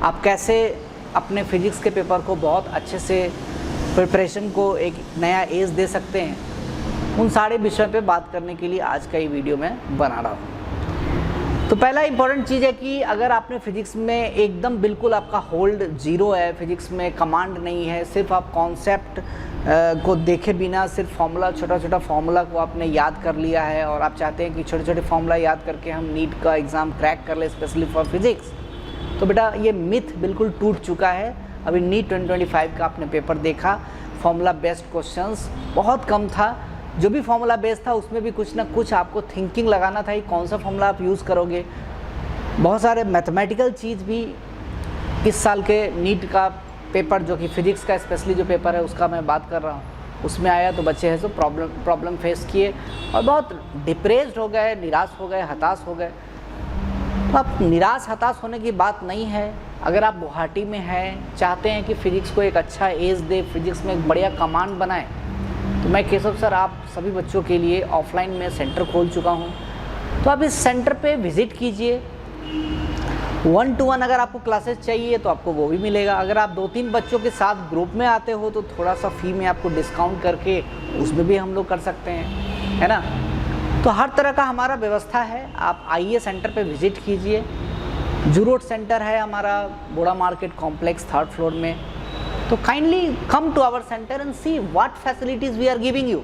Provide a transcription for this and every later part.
आप कैसे अपने फिजिक्स के पेपर को बहुत अच्छे से प्रिपरेशन को एक नया एज दे सकते हैं, उन सारे विषयों पे बात करने के लिए आज का ये वीडियो मैं बना रहा हूँ। तो पहला इंपॉर्टेंट चीज़ है कि अगर आपने फिजिक्स में एकदम बिल्कुल आपका होल्ड जीरो है, फिजिक्स में कमांड नहीं है, सिर्फ आप कॉन्सेप्ट को देखे बिना सिर्फ फॉर्मूला, छोटा छोटा फॉर्मूला को आपने याद कर लिया है और आप चाहते हैं कि छोटे छोटे फॉर्मूला याद करके हम नीट का एग्ज़ाम क्रैक कर ले स्पेशली फॉर फिजिक्स, तो बेटा ये मिथ बिल्कुल टूट चुका है। अभी नीट 2025 का आपने पेपर देखा, फॉर्मूला बेस्ड क्वेश्चंस बहुत कम था, जो भी फॉर्मूला बेस्ड था उसमें भी कुछ ना कुछ आपको थिंकिंग लगाना था कि कौन सा फॉर्मूला आप यूज़ करोगे। बहुत सारे मैथमेटिकल चीज़ भी इस साल के नीट का पेपर, जो कि फिजिक्स का स्पेशली जो पेपर है उसका मैं बात कर रहा हूँ, उसमें आया तो बच्चे हैं तो प्रॉब्लम फेस किए और बहुत डिप्रेस्ड हो गए, निराश हो गए, हताश हो गए। तो आप निराश हताश होने की बात नहीं है। अगर आप गुवाहाटी में हैं, चाहते हैं कि फ़िज़िक्स को एक अच्छा एज दे, फिज़िक्स में एक बढ़िया कमांड बनाए, तो मैं केशव सर आप सभी बच्चों के लिए ऑफलाइन में सेंटर खोल चुका हूँ। तो आप इस सेंटर पे विज़िट कीजिए। 1-to-1 अगर आपको क्लासेस चाहिए तो आपको वो भी मिलेगा। अगर आप 2-3 बच्चों के साथ ग्रुप में आते हो तो थोड़ा सा फ़ी में आपको डिस्काउंट करके उसमें भी हम लोग कर सकते हैं, है ना। तो हर तरह का हमारा व्यवस्था है, आप आइए सेंटर पे विज़िट कीजिए। जू रोड सेंटर है हमारा, बोड़ा मार्केट कॉम्प्लेक्स 3rd फ्लोर में। तो kindly come to our centre and see what facilities we are giving you.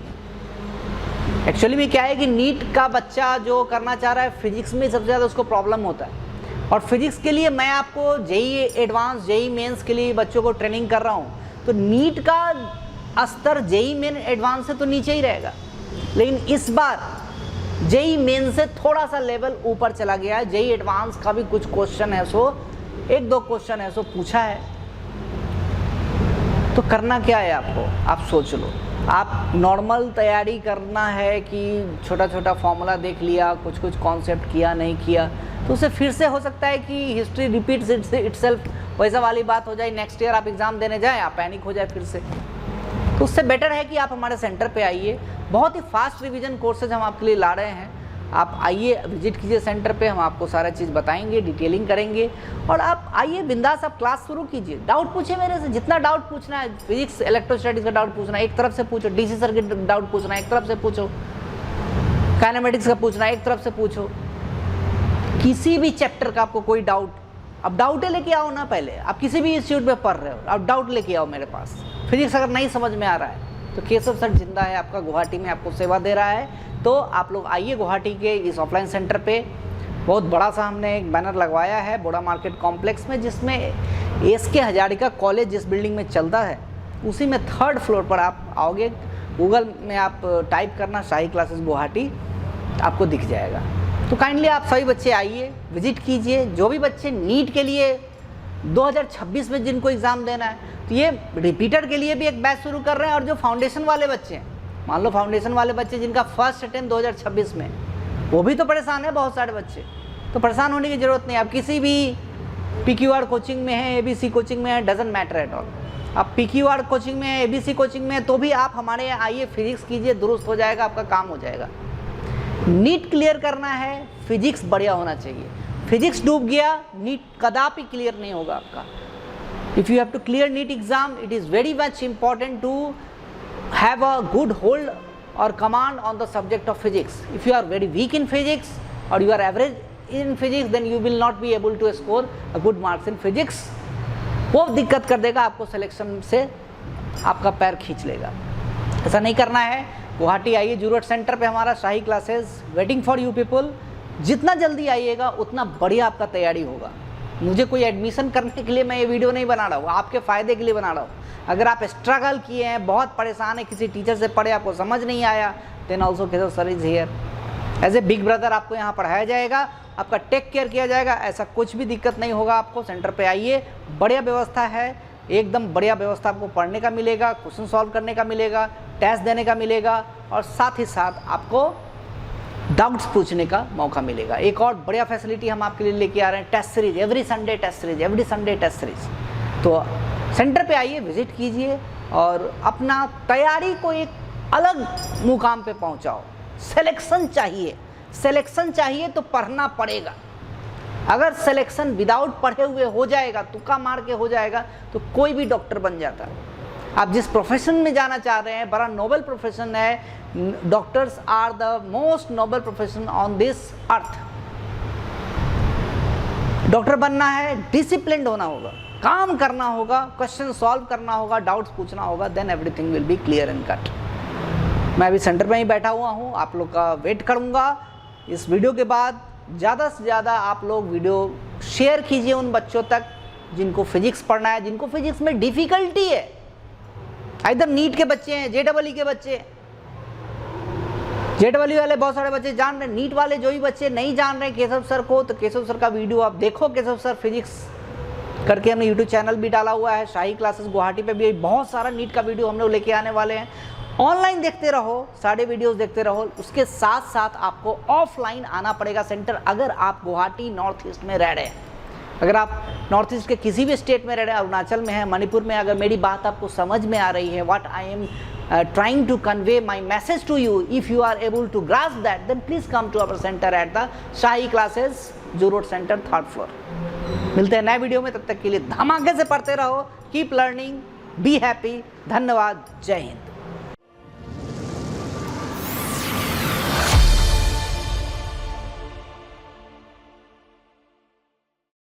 Actually में क्या है कि नीट का बच्चा जो करना चाह रहा है, फिजिक्स में सबसे ज़्यादा उसको प्रॉब्लम होता है, और फिजिक्स के लिए मैं आपको जेई एडवांस, जेई मेंस के लिए बच्चों को ट्रेनिंग कर रहा हूँ। तो नीट का स्तर जेई मेन एडवांस से तो नीचे ही रहेगा, लेकिन इस बार जेई मेन से थोड़ा सा लेवल ऊपर चला गया है। जेई एडवांस का भी कुछ क्वेश्चन है, सो 1-2 क्वेश्चन है सो पूछा है। तो करना क्या है आपको, आप सोच लो। आप नॉर्मल तैयारी करना है कि छोटा छोटा फॉर्मूला देख लिया, कुछ कुछ कॉन्सेप्ट किया नहीं किया, तो उससे फिर से हो सकता है कि हिस्ट्री रिपीट्स इटसेल्फ, वैसा वाली बात हो जाए, नेक्स्ट ईयर आप एग्ज़ाम देने जाएं, आप पैनिक हो जाए फिर से। तो उससे बेटर है कि आप हमारे सेंटर पे आइए। बहुत ही फास्ट रिवीजन कोर्सेज हम आपके लिए ला रहे हैं। आप आइए, विजिट कीजिए सेंटर पे, हम आपको सारा चीज़ बताएंगे, डिटेलिंग करेंगे, और आप आइए बिंदास, आप क्लास शुरू कीजिए। डाउट पूछिए मेरे से, जितना डाउट पूछना है, फिजिक्स इलेक्ट्रोस्टैटिक्स का डाउट पूछना है एक तरफ से पूछो, डीसी सर्किट डाउट पूछना है एक तरफ से पूछो, काइनेमेटिक्स का पूछना है एक तरफ से पूछो, किसी भी चैप्टर का आपको कोई डाउट, अब डाउटे लेके आओ ना। पहले आप किसी भी इंस्टीट्यूट में पढ़ रहे हो, आप डाउट लेके आओ मेरे पास। फिजिक्स अगर नहीं समझ में आ रहा है तो केशव सर जिंदा है, आपका गुवाहाटी में आपको सेवा दे रहा है। तो आप लोग आइए गुवाहाटी के इस ऑफलाइन सेंटर पे। बहुत बड़ा सा हमने एक बैनर लगवाया है बोड़ा मार्केट कॉम्प्लेक्स में, जिसमें एसके हजारिका कॉलेज जिस बिल्डिंग में चलता है उसी में 3rd फ्लोर पर आप आओगे। गूगल में आप टाइप करना शाही क्लासेस गुवाहाटी, आपको दिख जाएगा। तो काइंडली आप सभी बच्चे आइए, विजिट कीजिए। जो भी बच्चे नीट के लिए 2026 में जिनको एग्ज़ाम देना है, तो ये रिपीटर के लिए भी एक बैच शुरू कर रहे हैं। और जो फाउंडेशन वाले बच्चे हैं, मान लो फाउंडेशन वाले बच्चे जिनका फर्स्ट अटेम्प्ट 2026 में, वो भी तो परेशान है, बहुत सारे बच्चे। तो परेशान होने की ज़रूरत नहीं। आप किसी भी PQR कोचिंग में है, ABC कोचिंग में है, डजंट मैटर एट ऑल। आप PQR कोचिंग में है, ABC कोचिंग में है, तो भी आप हमारे यहाँ आइए, फिजिक्स कीजिए, दुरुस्त हो जाएगा, आपका काम हो जाएगा। नीट क्लियर करना है, फिजिक्स बढ़िया होना चाहिए। फिजिक्स डूब गया, नीट कदापि क्लियर नहीं होगा आपका। If you have to clear NEET exam, it is very much important to have a good hold or command on the subject of physics. If you are very weak in physics or you are average in physics, then you will not be able to score a good marks in physics. वो दिक्कत कर देगा आपको, selection से आपका पैर खींच लेगा। ऐसा नहीं करना है। गुवाहाटी आइए, जू रोड सेंटर पे हमारा Shahi classes waiting for you people. जितना जल्दी आइएगा उतना बढ़िया आपका तैयारी होगा। मुझे कोई एडमिशन करने के लिए मैं ये वीडियो नहीं बना रहा हूँ, आपके फ़ायदे के लिए बना रहा हूँ। अगर आप स्ट्रगल किए हैं, बहुत परेशान है, किसी टीचर से पढ़े, आपको समझ नहीं आया, then also Keshav sir is here as a big brother. आपको यहाँ पढ़ाया जाएगा, आपका टेक केयर किया जाएगा, ऐसा कुछ भी दिक्कत नहीं होगा आपको। सेंटर पे आइए, बढ़िया व्यवस्था है, एकदम बढ़िया व्यवस्था। आपको पढ़ने का मिलेगा, क्वेश्चन सॉल्व करने का मिलेगा, टेस्ट देने का मिलेगा, और साथ ही साथ आपको डाउट्स पूछने का मौका मिलेगा। एक और बढ़िया फैसिलिटी हम आपके लिए लेके आ रहे हैं, test series, every Sunday test series, every Sunday test series. तो सेंटर पे आइए, विजिट कीजिए और अपना तैयारी को एक अलग मुकाम पे पहुंचाओ। सिलेक्शन चाहिए, सिलेक्शन चाहिए तो पढ़ना पड़ेगा। अगर सिलेक्शन विदाउट पढ़े हुए हो जाएगा, तुक्का मार के हो जाएगा, तो कोई भी डॉक्टर बन जाता है। आप जिस प्रोफेशन में जाना चाह रहे हैं, बड़ा नोबल प्रोफेशन है। Doctors are the most noble profession on this earth. Doctor बनना है, डिसिप्लिन्ड होना होगा, काम करना होगा, क्वेश्चन सॉल्व करना होगा, डाउट्स पूछना होगा, then everything will be clear and cut. मैं अभी सेंटर में ही बैठा हुआ हूँ, आप लोग का वेट करूँगा। इस वीडियो के बाद ज़्यादा से ज़्यादा आप लोग वीडियो शेयर कीजिए उन बच्चों तक जिनको फिजिक्स पढ़ना है, जिनको फिजिक्स में डिफ़िकल्टी है। इधर नीट के बच्चे हैं, JEE के बच्चे, JEE वाले बहुत सारे बच्चे जान रहे हैं, नीट वाले जो भी बच्चे नहीं जान रहे हैं केशव सर को, तो केशव सर का वीडियो आप देखो। केशव सर फिजिक्स करके हमने यूट्यूब चैनल भी डाला हुआ है, शाही क्लासेस गुवाहाटी पे भी बहुत सारा नीट का वीडियो हम लोग लेके आने वाले हैं। ऑनलाइन देखते रहो, सारे वीडियोस देखते रहो। उसके साथ साथ आपको ऑफलाइन आना पड़ेगा सेंटर, अगर आप गुवाहाटी नॉर्थ ईस्ट में रह रहे हैं। अगर आप नॉर्थ ईस्ट के किसी भी स्टेट में रह रहे हैं, अरुणाचल में है, मणिपुर में, अगर मेरी बात आपको समझ में आ रही है, what I am trying to convey my message to you, if you are able to grasp that, then please come to our center at the Shahi Classes, Zoo Road Center, 3rd floor। मिलते हैं नए video में, तब तक के लिए धमाके से पढ़ते रहो। Keep learning, be happy. धन्यवाद, जय हिंद।